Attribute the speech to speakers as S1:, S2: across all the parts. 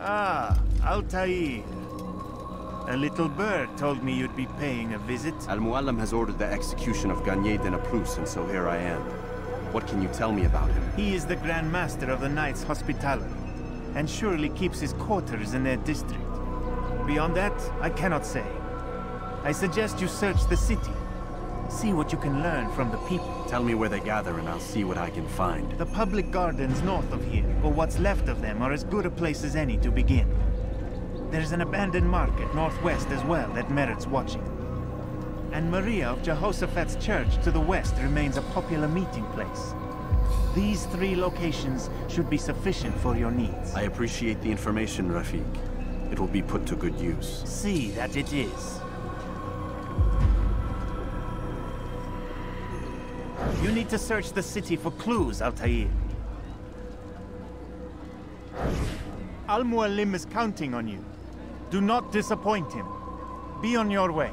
S1: Ah, Altair. A little bird told me you'd be paying a visit.
S2: Al-Muallim has ordered the execution of Garnier de Naplouse, and so here I am. What can you tell me about him?
S1: He is the Grand Master of the Knights Hospitaller, and surely keeps his quarters in their district. Beyond that, I cannot say. I suggest you search the city. See what you can learn from the people.
S2: Tell me where they gather and I'll see what I can find.
S1: The public gardens north of here, or what's left of them, are as good a place as any to begin. There's an abandoned market northwest as well that merits watching. And Maria of Jehoshaphat's church to the west remains a popular meeting place. These 3 locations should be sufficient for your needs.
S2: I appreciate the information, Rafiq. It will be put to good use.
S1: See that it is. You need to search the city for clues, Altair. Al-Muallim is counting on you. Do not disappoint him. Be on your way.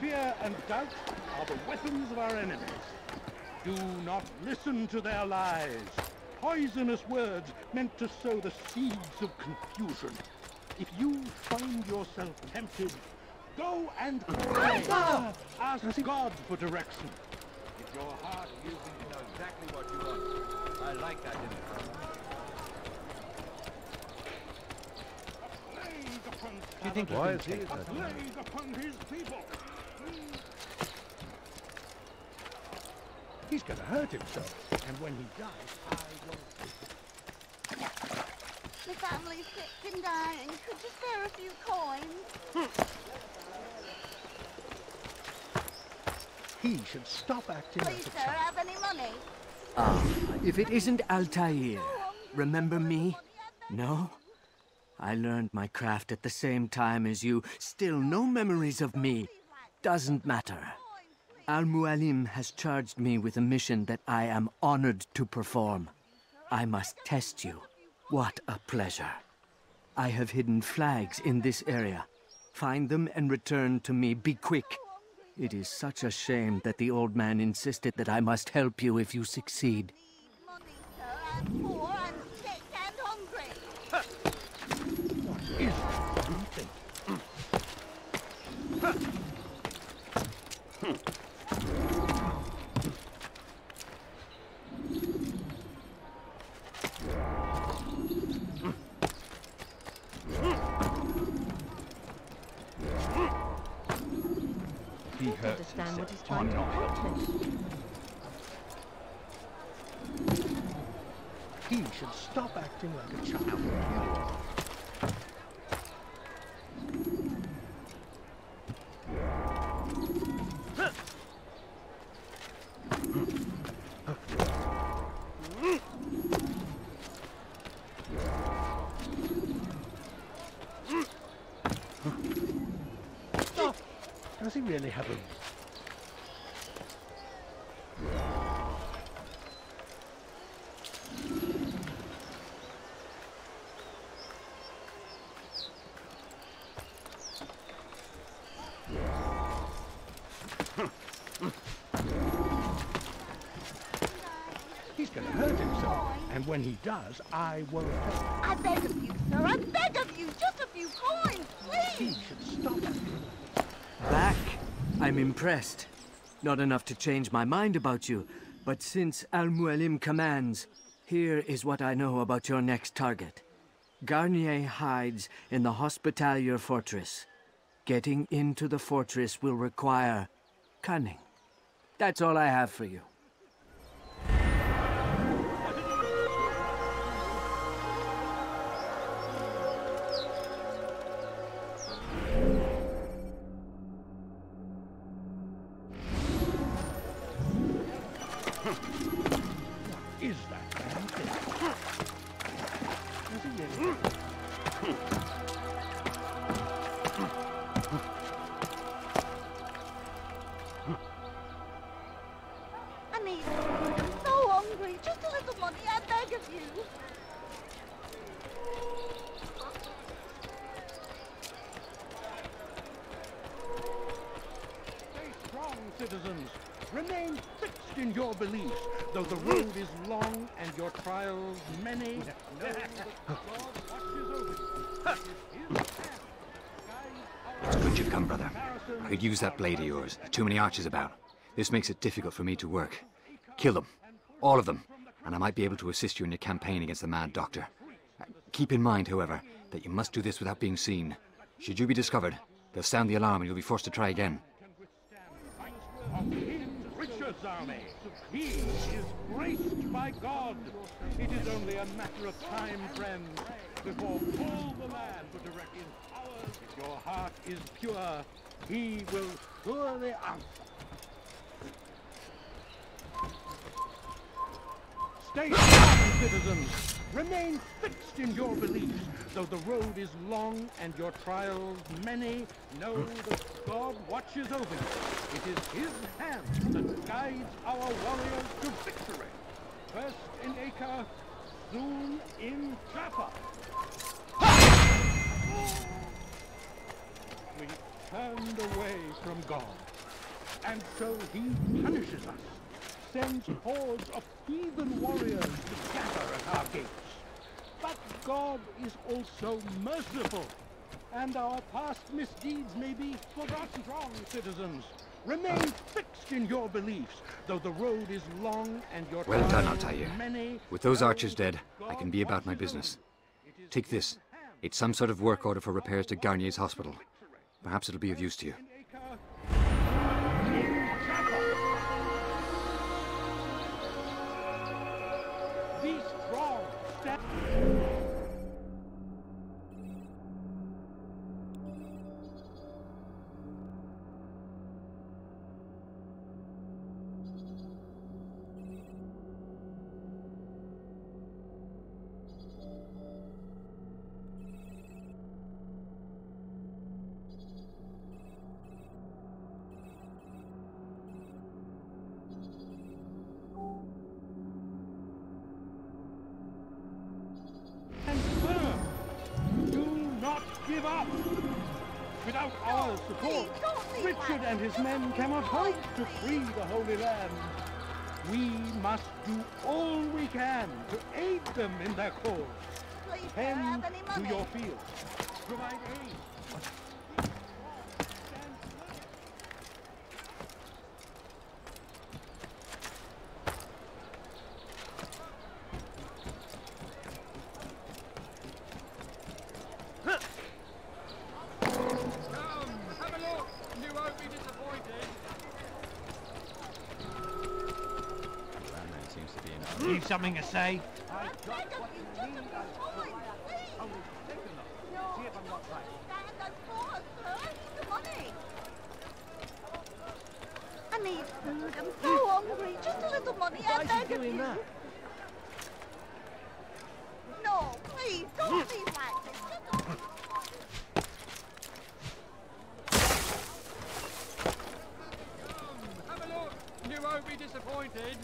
S3: Fear and doubt are the weapons of our enemies. Do not listen to their lies. Poisonous words meant to sow the seeds of confusion. If you find yourself tempted, go and pray. Ask God for direction. If your heart
S4: You seem to know exactly what you want. I like that in it.
S3: Do you think
S4: Why is he
S3: a plague upon his people? He's going to hurt himself, and when he dies, I will.
S5: The family's sick and dying. Could you spare a few coins?
S3: He should stop acting
S5: Please,
S3: like a
S5: sir,
S3: child.
S5: have any money?
S6: Ah, if it isn't Altair. Remember me? No? I learned my craft at the same time as you. Still no memories of me. Doesn't matter. Al-Muallim has charged me with a mission that I am honored to perform. I must test you. What a pleasure. I have hidden flags in this area. Find them and return to me. Be quick. It is such a shame that the old man insisted that I must help you if you succeed.
S5: Money, sir. I'm poor, I'm sick and hungry.
S3: What is that you think?
S4: He hurts
S7: Understand what he's
S4: himself.
S7: trying to
S4: I'm not
S7: accomplish.
S3: He should stop acting like a child. Oh, does he really have a... He's going to hurt himself, and when he does, I won't help.
S5: I beg of you, sir. I beg of you. Just a few coins,
S3: He
S5: please.
S3: should stop acting.
S6: Back? I'm impressed. Not enough to change my mind about you, but since Al-Muallim commands, here is what I know about your next target. Garnier hides in the Hospitalier Fortress. Getting into the fortress will require cunning. That's all I have for you.
S3: your beliefs, though the road is long and your trials many. Know that God watches over you.
S7: Good you've come, brother. I could use that blade of yours. There are too many archers about. This makes it difficult for me to work. Kill them. All of them. And I might be able to assist you in your campaign against the Mad Doctor. Keep in mind, however, that you must do this without being seen. Should you be discovered, they'll sound the alarm and you'll be forced to try again.
S3: Of King Richard's army. He is graced by God. It is only a matter of time, friends, before all the land will direct his powers. If your heart is pure, he will surely answer. Stay strong, citizens. Remain fixed in your beliefs, though the road is long and your trials many. Know that God watches over you. It is his hand that guides our warriors to victory. First in Acre, soon in Jaffa. We turned away from God, and so he punishes us. Sends hordes of heathen warriors to gather at our gates. But God is also merciful, and our past misdeeds may be forgotten. Strong, citizens. Remain fixed in your beliefs, though the road is long and your
S7: Well done,
S3: trials
S7: Altair.
S3: many.
S7: With those archers dead, I can be about my business. Take this. It's some sort of work order for repairs to Garnier's hospital. Perhaps it'll be of use to you.
S3: Be strong. Give up! Without our support, Richard and his men cannot hope to free the Holy Land. We must do all we can to aid them in their cause. Tend to your fields. Provide aid.
S4: You've something to say?
S5: I need food. I'm so hungry. Just a little money. I beg of you. No, please, don't be like this.
S4: Have a look. You won't be disappointed.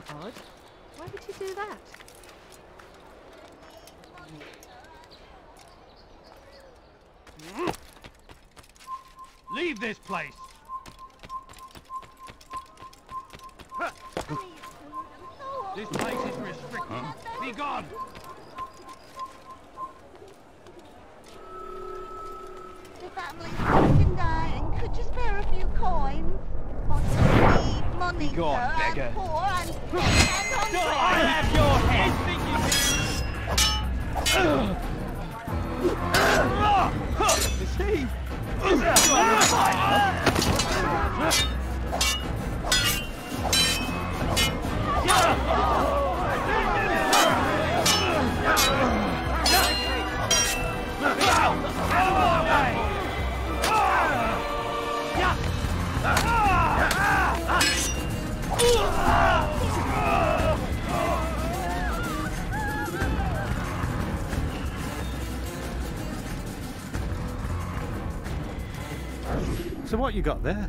S8: Odd. Why would he do that?
S4: Leave this place! This place is restricted. Be gone!
S5: The family's sick and dying. Could you spare a few coins? I need money,
S4: Go on,
S5: sir.
S4: beggar.
S5: I'm poor and sick and hungry.
S4: I have your head! Is he? Is that on fire?
S9: So what you got there?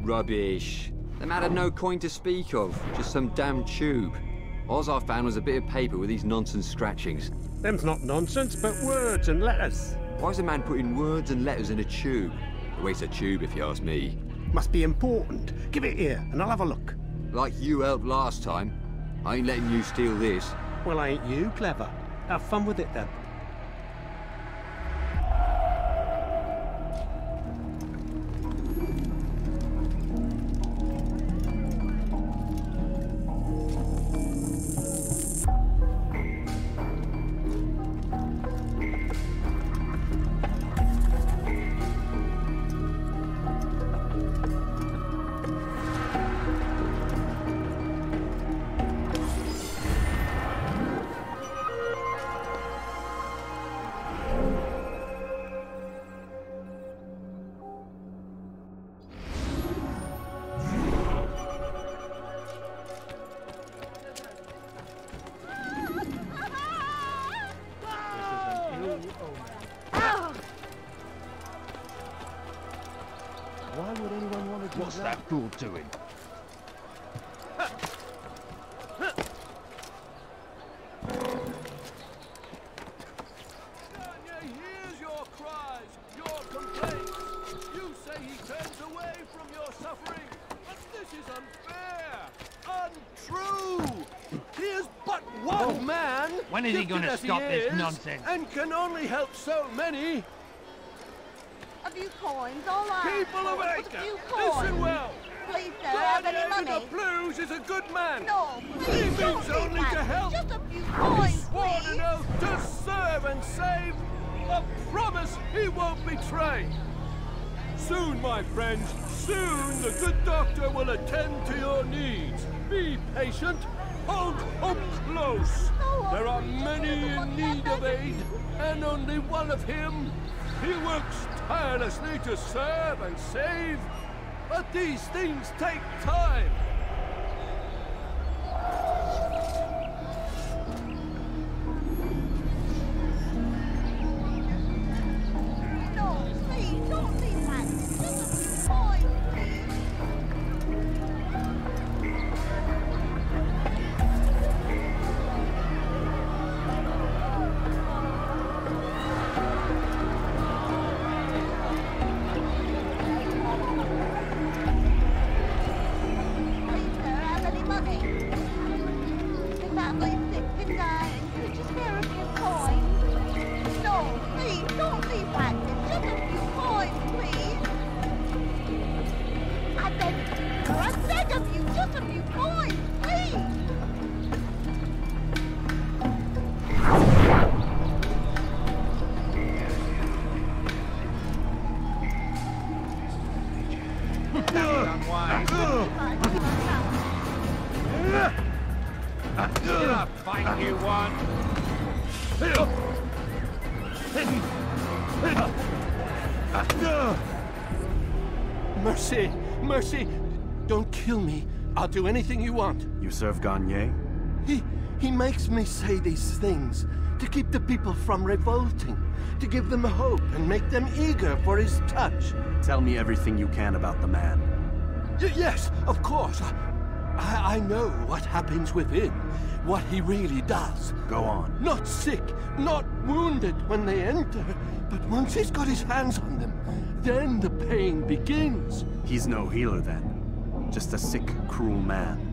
S7: Rubbish. The man had no coin to speak of, just some damn tube. All I found was a bit of paper with these nonsense scratchings.
S9: Them's not nonsense, but words and letters.
S7: Why is a man putting words and letters in a tube? A waste of tube, if you ask me.
S9: Must be important. Give it here, and I'll have a look.
S7: Like you helped last time. I ain't letting you steal this.
S9: Well, ain't you clever? Have fun with it, then.
S3: Why would anyone want to do
S4: What's that fool doing?
S10: Hears your cries, your complaints. You say he turns away from your suffering, but this is unfair, untrue. He is but one man.
S4: When is he going to stop this nonsense?
S10: And can only help so many.
S5: A few coins, all right.
S10: People of
S5: A
S10: Acre,
S5: few coins.
S10: listen well.
S5: Please, sir, have any
S10: Gladiator
S5: money?
S10: the Blues is a good man.
S5: No,
S10: He
S5: please,
S10: means
S5: don't be
S10: only
S5: bad.
S10: to help.
S5: Just a few
S10: He
S5: coins,
S10: swore
S5: please.
S10: an oath to serve and save. A promise he won't betray. Soon, my friends, soon the good doctor will attend to your needs. Be patient. Hold hope close. There are many in need of aid, and only one of him. He works tirelessly to serve and save, but these things take time.
S5: No, please, don't be bad. Just a few coins, please. Please, sir, have any money? The family's sick can die, and could you spare a few coins? No, please, don't be bad. Just a few coins, please. I beg of you, just a few coins, please.
S4: Get up, fight you want.
S10: Mercy, mercy. Don't kill me. I'll do anything you want.
S2: You serve Gagne?
S10: He makes me say these things to keep the people from revolting, to give them hope and make them eager for his touch.
S2: Tell me everything you can about the man.
S10: Yes, of course. I know what happens within, what he really does.
S2: Go on.
S10: Not sick, not wounded when they enter, but once he's got his hands on them, then the pain begins.
S2: He's no healer then. Just a sick, cruel man.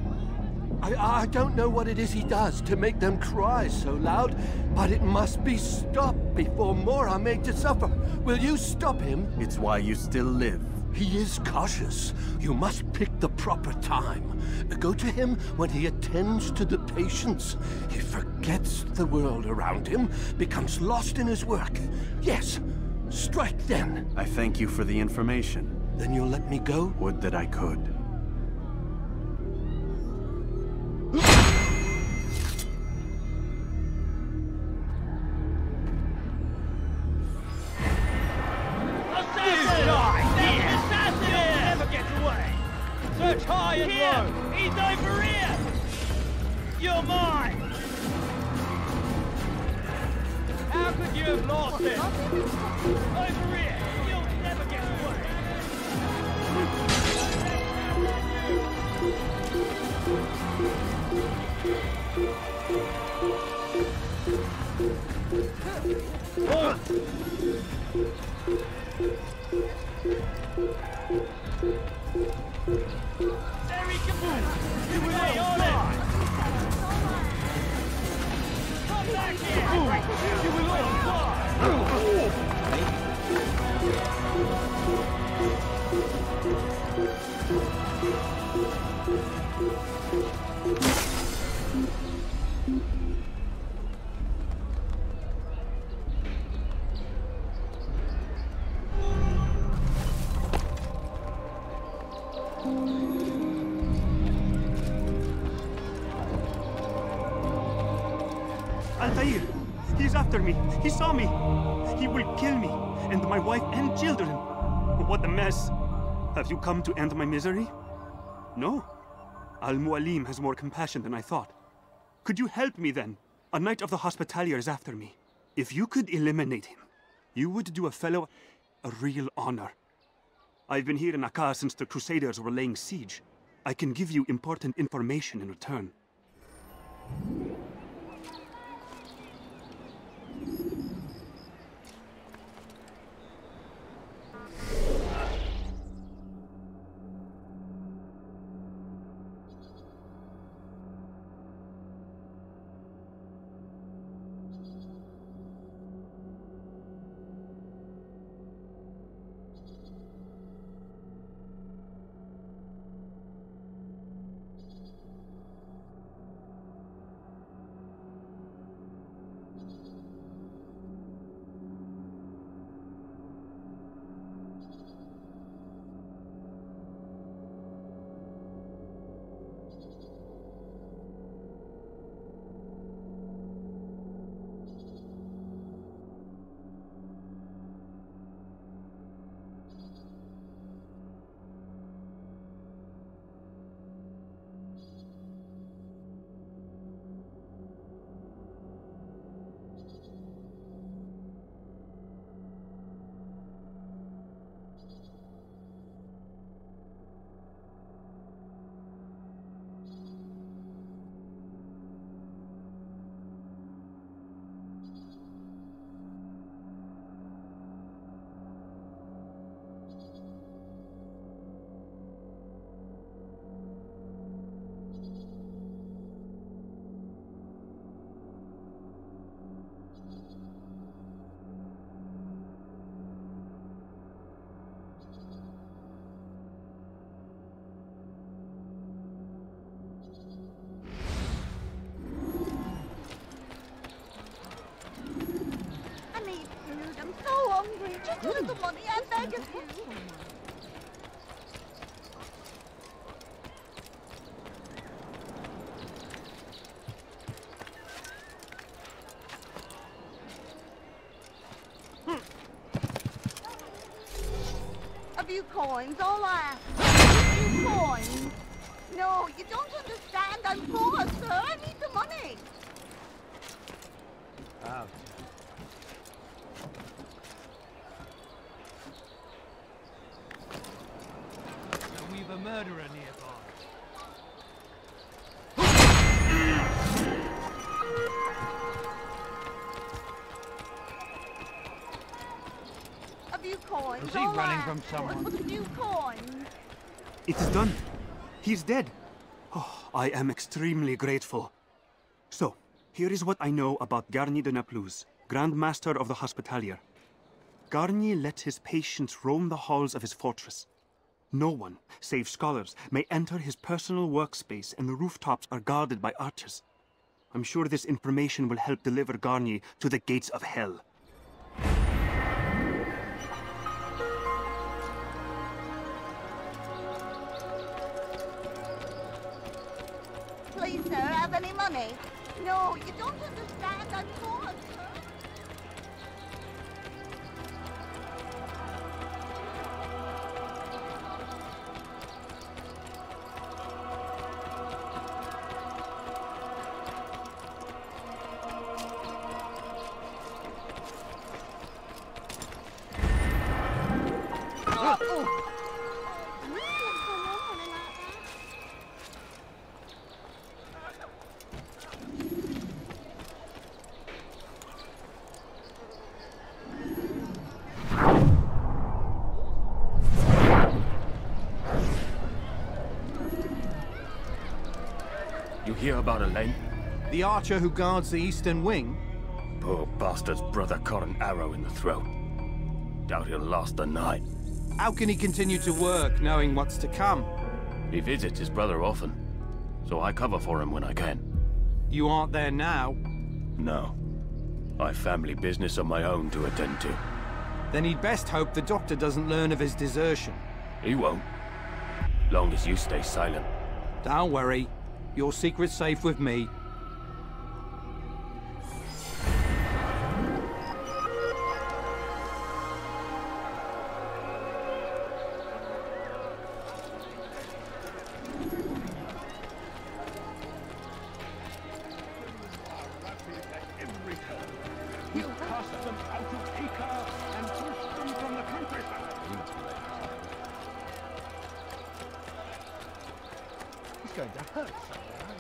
S10: I don't know what it is he does to make them cry so loud, but it must be stopped before more are made to suffer. Will you stop him?
S2: It's why you still live.
S10: He is cautious. You must pick the proper time. Go to him when he attends to the patients. He forgets the world around him, becomes lost in his work. Yes, strike then.
S2: I thank you for the information.
S10: Then you'll let me go?
S2: Would that I could.
S4: Search high and low! He's over here! You're mine! How could you have lost it? Over here! You'll never get away! There he goes! You lay on it! Come back here! You will all fly!
S11: Altair! He's after me! He saw me! He will kill me! And my wife and children! What a mess! Have you come to end my misery? No? Al-Mualim has more compassion than I thought. Could you help me then? A knight of the Hospitalier is after me. If you could eliminate him, you would do a fellow a real honor. I've been here in Akka since the Crusaders were laying siege. I can give you important information in return.
S5: Just a little money, I beg of you. A few coins, all right. A few coins. No, you don't understand. I'm poor, sir. I need the money.
S9: Out.
S4: We've a murderer nearby.
S5: A few coins.
S4: Was he running from someone?
S5: A few coins.
S11: It is done. He's dead. Oh, I am extremely grateful. So, here is what I know about Garnier de Naplouse, Grand Master of the Hospitalier. Garnier let his patients roam the halls of his fortress. No one, save scholars, may enter his personal workspace, and the rooftops are guarded by archers. I'm sure this information will help deliver Garnier to the gates of hell.
S5: Please, sir, have any money? No, you don't understand. I'm poor, sir.
S12: hear about Elaine?
S13: The archer who guards the eastern wing?
S12: Poor bastard's brother caught an arrow in the throat. Doubt he'll last the night.
S13: How can he continue to work, knowing what's to come?
S12: He visits his brother often, so I cover for him when I can.
S13: You aren't there now?
S12: No. I've family business of my own to attend to.
S13: Then he'd best hope the doctor doesn't learn of his desertion.
S12: He won't. Long as you stay silent.
S13: Don't worry. Your secret's safe with me.
S3: He'll cast them out of Acre and push them from the countryside. He's going to hurt someone, I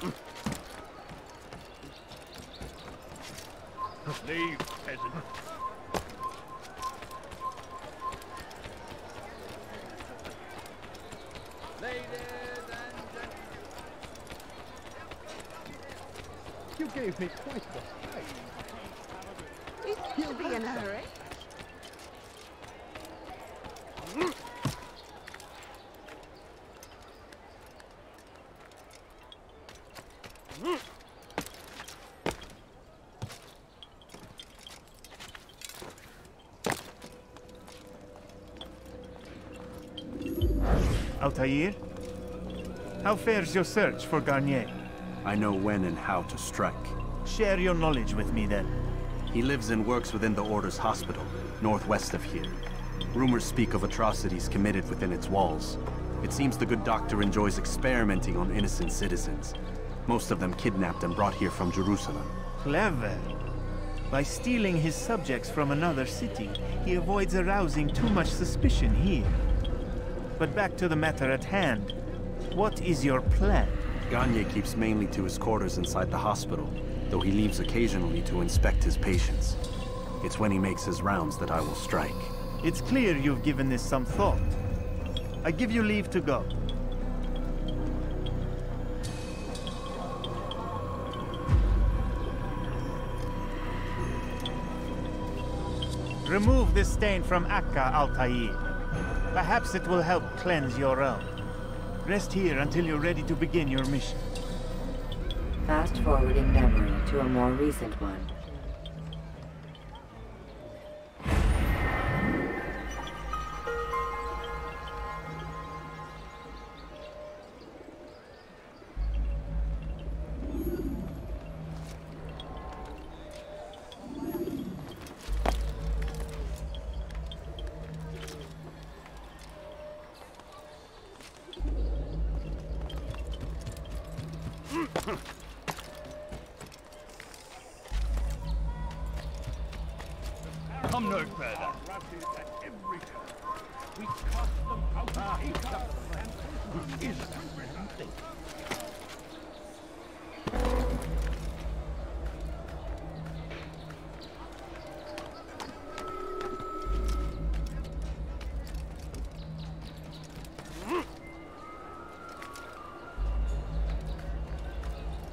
S3: know. Leave, peasant. You gave me quite the fright.
S5: He seems to be in a hurry.
S1: Altair? How fares your search for Garnier?
S2: I know when and how to strike.
S1: Share your knowledge with me, then.
S2: He lives and works within the Order's hospital, northwest of here. Rumors speak of atrocities committed within its walls. It seems the good doctor enjoys experimenting on innocent citizens. Most of them kidnapped and brought here from Jerusalem.
S1: Clever. By stealing his subjects from another city, he avoids arousing too much suspicion here. But back to the matter at hand. What is your plan?
S2: Garnier keeps mainly to his quarters inside the hospital, though he leaves occasionally to inspect his patients. It's when he makes his rounds that I will strike.
S1: It's clear you've given this some thought. I give you leave to go. Remove this stain from Akka, Altair. Perhaps it will help cleanse your own. Rest here until you're ready to begin your mission.
S14: Fast-forwarding memory to a more recent one.
S3: Come no further. At every turn. We cast them out of Acre and push them is something.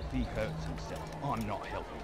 S3: If he hurts himself, I'm not helping.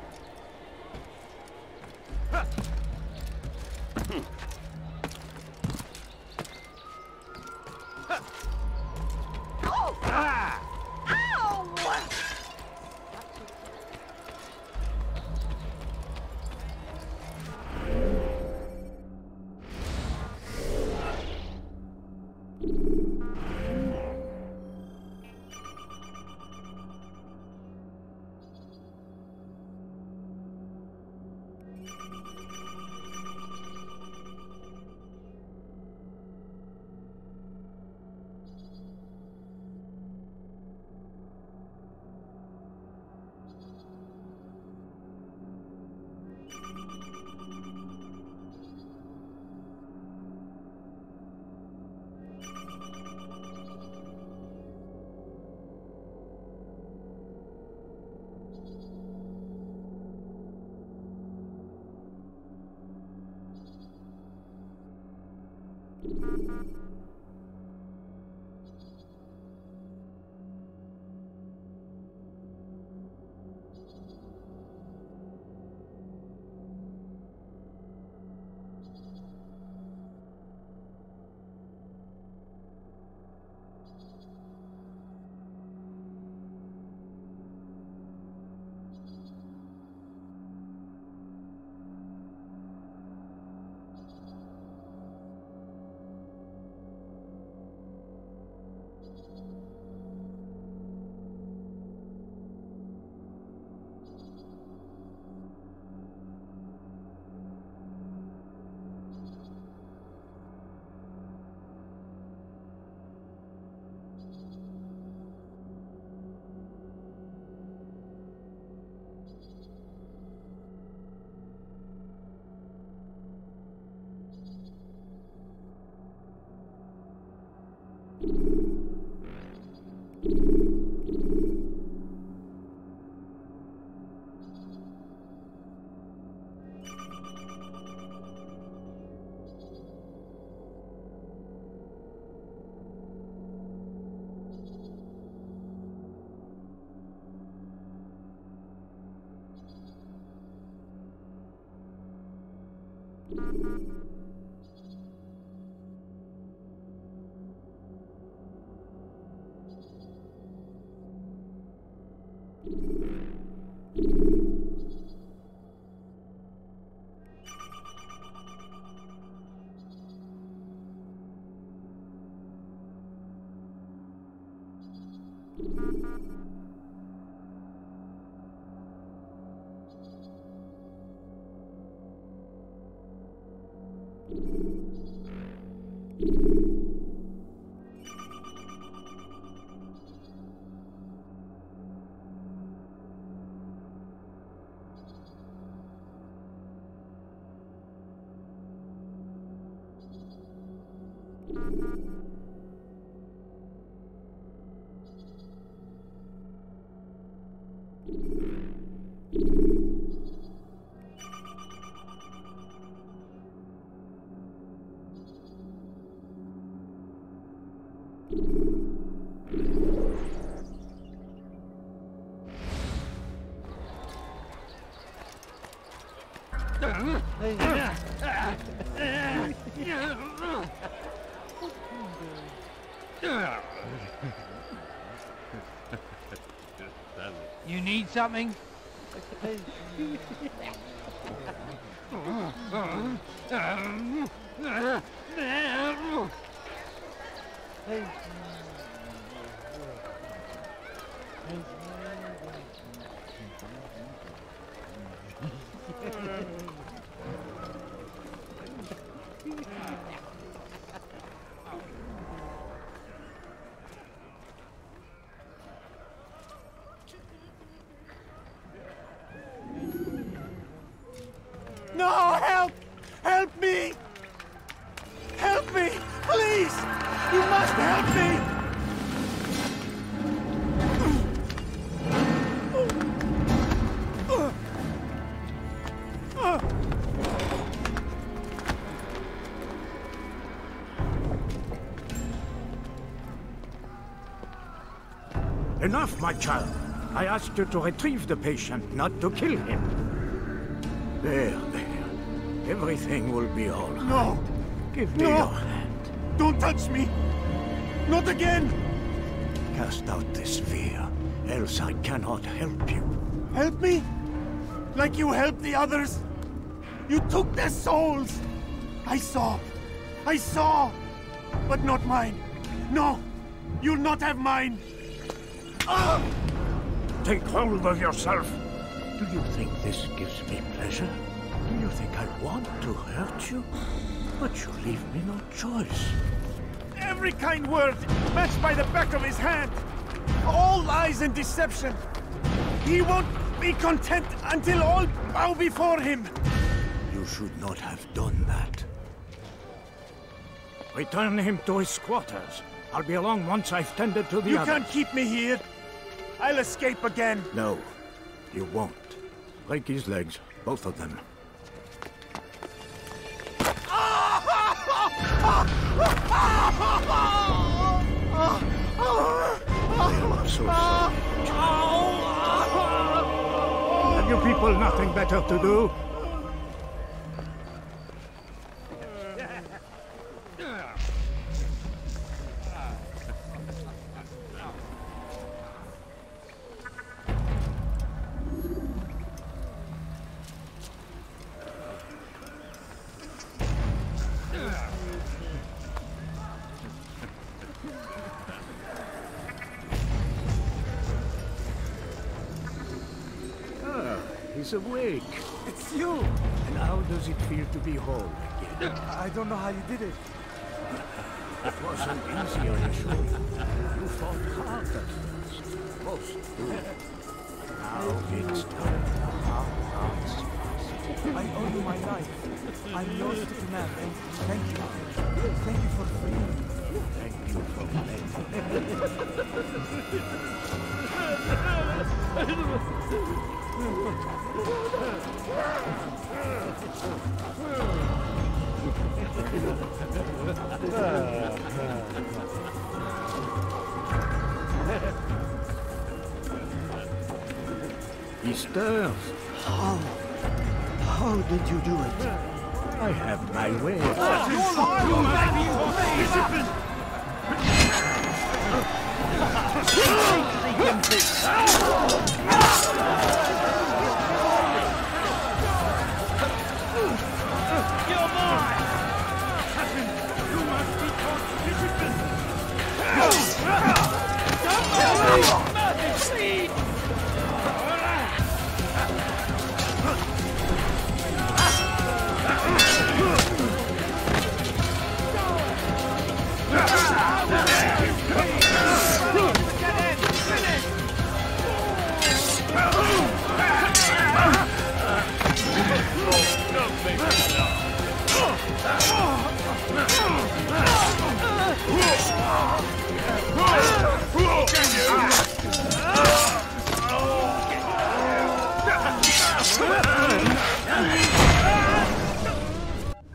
S4: You need something?
S1: No, help! Help me! Help me! Please! You must help me!
S15: Enough, my child. I asked you to retrieve the patient, not to kill him. There. Everything will be all right.
S1: No!
S15: Give me your hand.
S1: Don't touch me! Not again!
S15: Cast out this fear, else I cannot help you.
S1: Help me? Like you helped the others? You took their souls! I saw! But not mine! No! You'll not have mine! Ah!
S15: Take hold of yourself! Do you think this gives me pleasure? Do you think I want to hurt you? But you leave me no choice.
S1: Every kind word matched by the back of his hand. All lies and deception. He won't be content until all bow before him.
S15: You should not have done that. Return him to his quarters. I'll be along once I've tended to the
S1: You
S15: others.
S1: can't keep me here. I'll escape again.
S15: No, you won't. Break his legs, both of them. I'm so sorry. Have you people nothing better to do? He's awake.
S16: It's you!
S15: And how does it feel to be whole again?
S16: I don't know how you did it.
S15: It wasn't easy, I assure you. You fought hard at first. Most do. Now it's time for hard answers.
S16: I owe you my life. I'm yours to command, and thank you. Thank you for freeing me.
S15: Thank you for He stirs.
S6: How did you do it?
S15: I have my way.
S4: Sequences!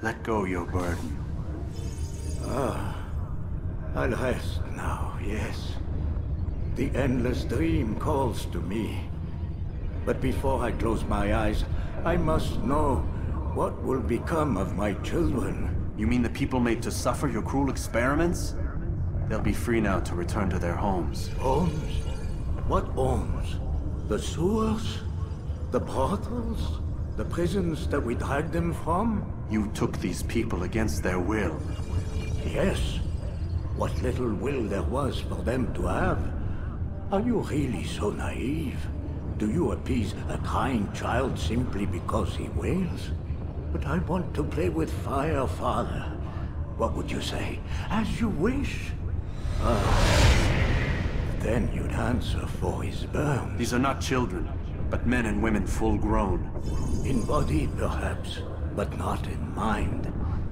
S2: Let go your burden.
S15: I'll rest now, yes. The endless dream calls to me. But before I close my eyes, I must know what will become of my children.
S2: You mean the people made to suffer your cruel experiments? They'll be free now to return to their homes.
S15: Homes? What homes? The sewers? The brothels? The prisons that we dragged them from?
S2: You took these people against their will.
S15: Yes. What little will there was for them to have. Are you really so naive? Do you appease a crying child simply because he wails? But I want to play with fire, Father. What would you say? As you wish. Then you'd answer for his burn.
S2: These are not children, but men and women full grown.
S15: In body, perhaps, but not in mind.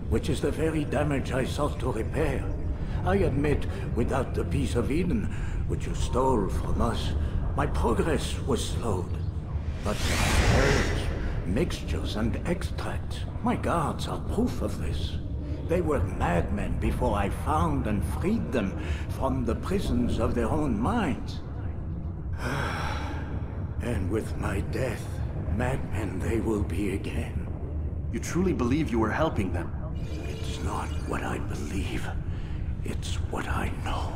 S15: Which is the very damage I sought to repair. I admit, without the piece of Eden, which you stole from us, my progress was slowed. But the herbs, mixtures, and extracts, my guards are proof of this. They were madmen before I found and freed them from the prisons of their own minds. And with my death, madmen they will be again.
S2: You truly believe you were helping them?
S15: It's not what I believe. It's what I know.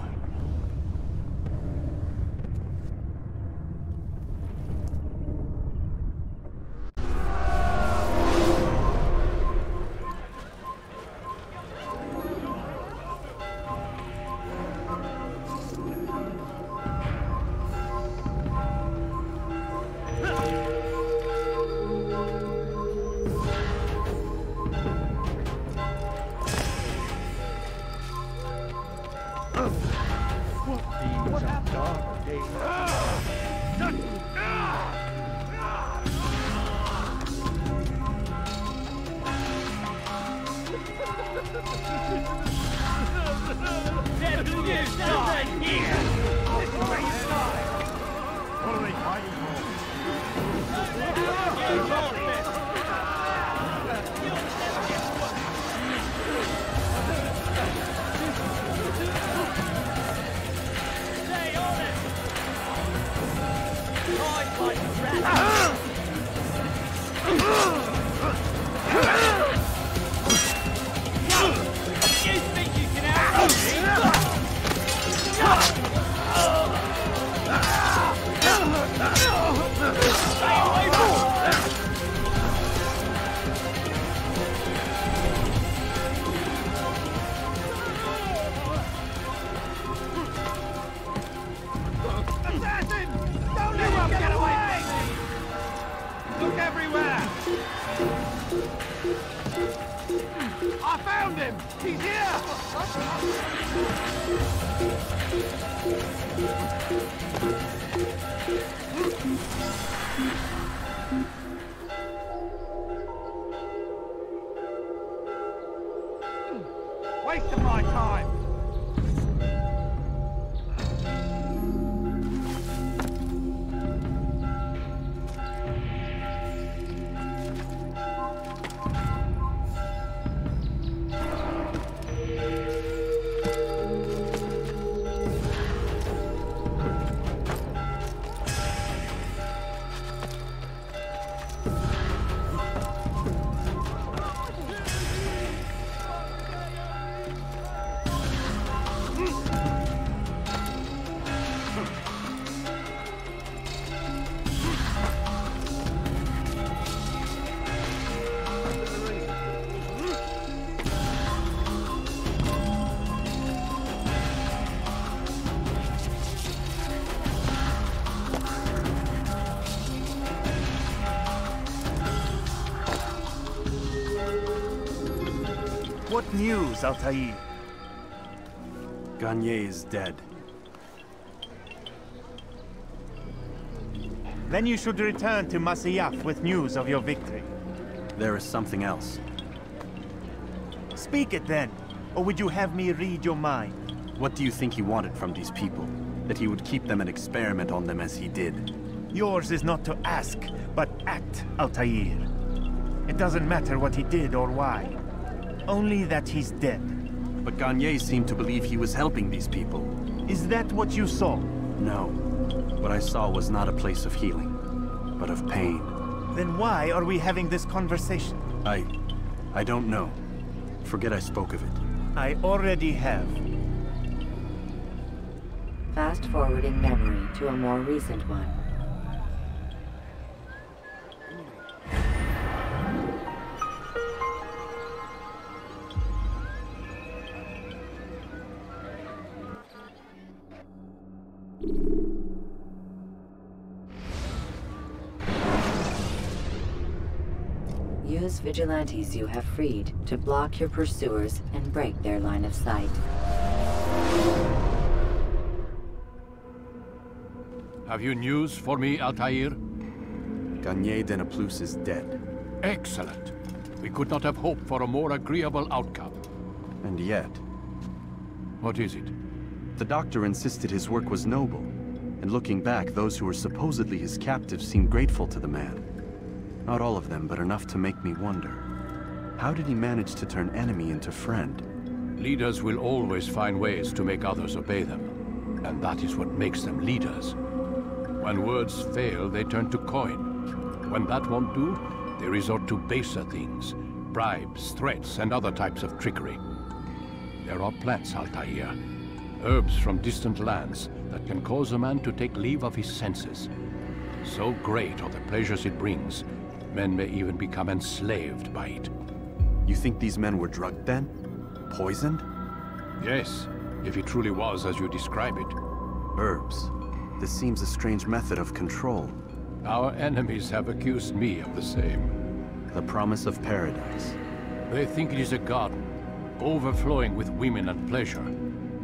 S3: Wasting my time!
S1: What news, Altair?
S2: Gagne is dead.
S1: Then you should return to Masyaf with news of your victory.
S2: There is something else.
S1: Speak it then, or would you have me read your mind?
S2: What do you think he wanted from these people? That he would keep them and experiment on them as he did?
S1: Yours is not to ask, but act, Altair. It doesn't matter what he did or why. Only that he's dead.
S2: But Garnier seemed to believe he was helping these people.
S1: Is that what you saw?
S2: No. What I saw was not a place of healing, but of pain.
S1: Then why are we having this conversation?
S2: I don't know. Forget I spoke of it.
S1: I already have.
S14: Fast-forwarding memory to a more recent one. Use vigilantes you have freed to block your pursuers and break their line of sight.
S10: Have you news for me, Altair?
S2: Garnier de Naplouse is dead.
S10: Excellent. We could not have hoped for a more agreeable outcome.
S2: And yet...
S10: What is it?
S2: The doctor insisted his work was noble. And looking back, those who were supposedly his captives seemed grateful to the man. Not all of them, but enough to make me wonder. How did he manage to turn enemy into friend?
S10: Leaders will always find ways to make others obey them. And that is what makes them leaders. When words fail, they turn to coin. When that won't do, they resort to baser things. Bribes, threats, and other types of trickery. There are plants, Altair. Herbs from distant lands that can cause a man to take leave of his senses. So great are the pleasures it brings, men may even become enslaved by it.
S2: You think these men were drugged then? Poisoned?
S10: Yes, if it truly was as you describe it.
S2: Herbs. This seems a strange method of control.
S10: Our enemies have accused me of the same.
S2: The promise of paradise.
S10: They think it is a garden, overflowing with women and pleasure.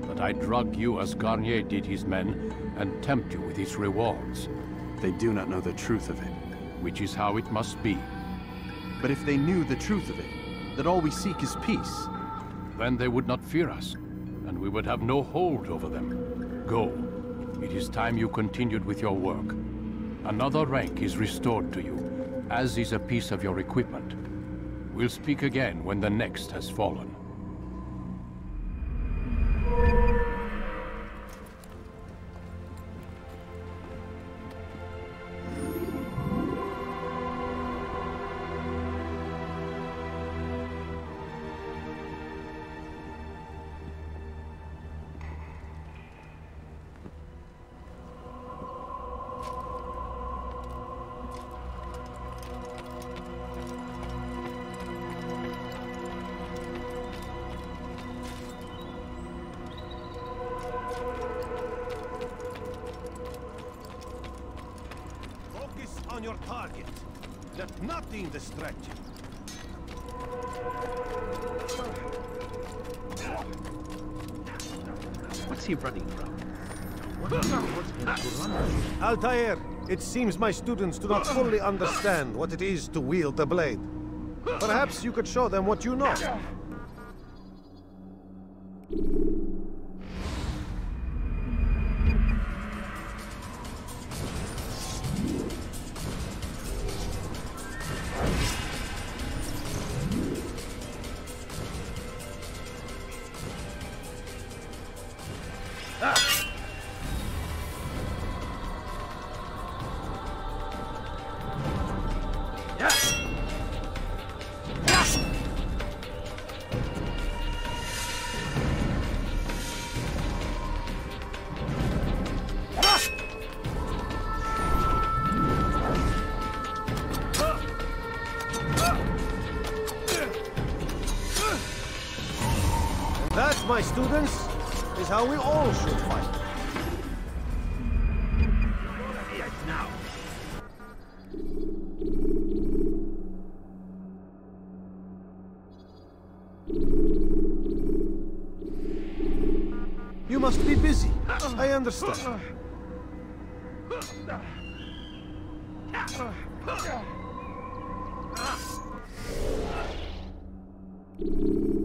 S10: That I drug you as Garnier did his men, and tempt you with its rewards.
S2: They do not know the truth of it.
S10: Which is how it must be.
S2: But if they knew the truth of it, that all we seek is peace...
S10: Then they would not fear us, and we would have no hold over them. Go. It is time you continued with your work. Another rank is restored to you, as is a piece of your equipment. We'll speak again when the next has fallen.
S3: On your target. Let nothing distract you.
S12: What's he running from?
S3: Altair, it seems my students do not fully understand what it is to wield the blade. Perhaps you could show them what you know. That, my students, is how we all should fight.
S12: Now.
S3: You must be busy. I understand.
S5: you.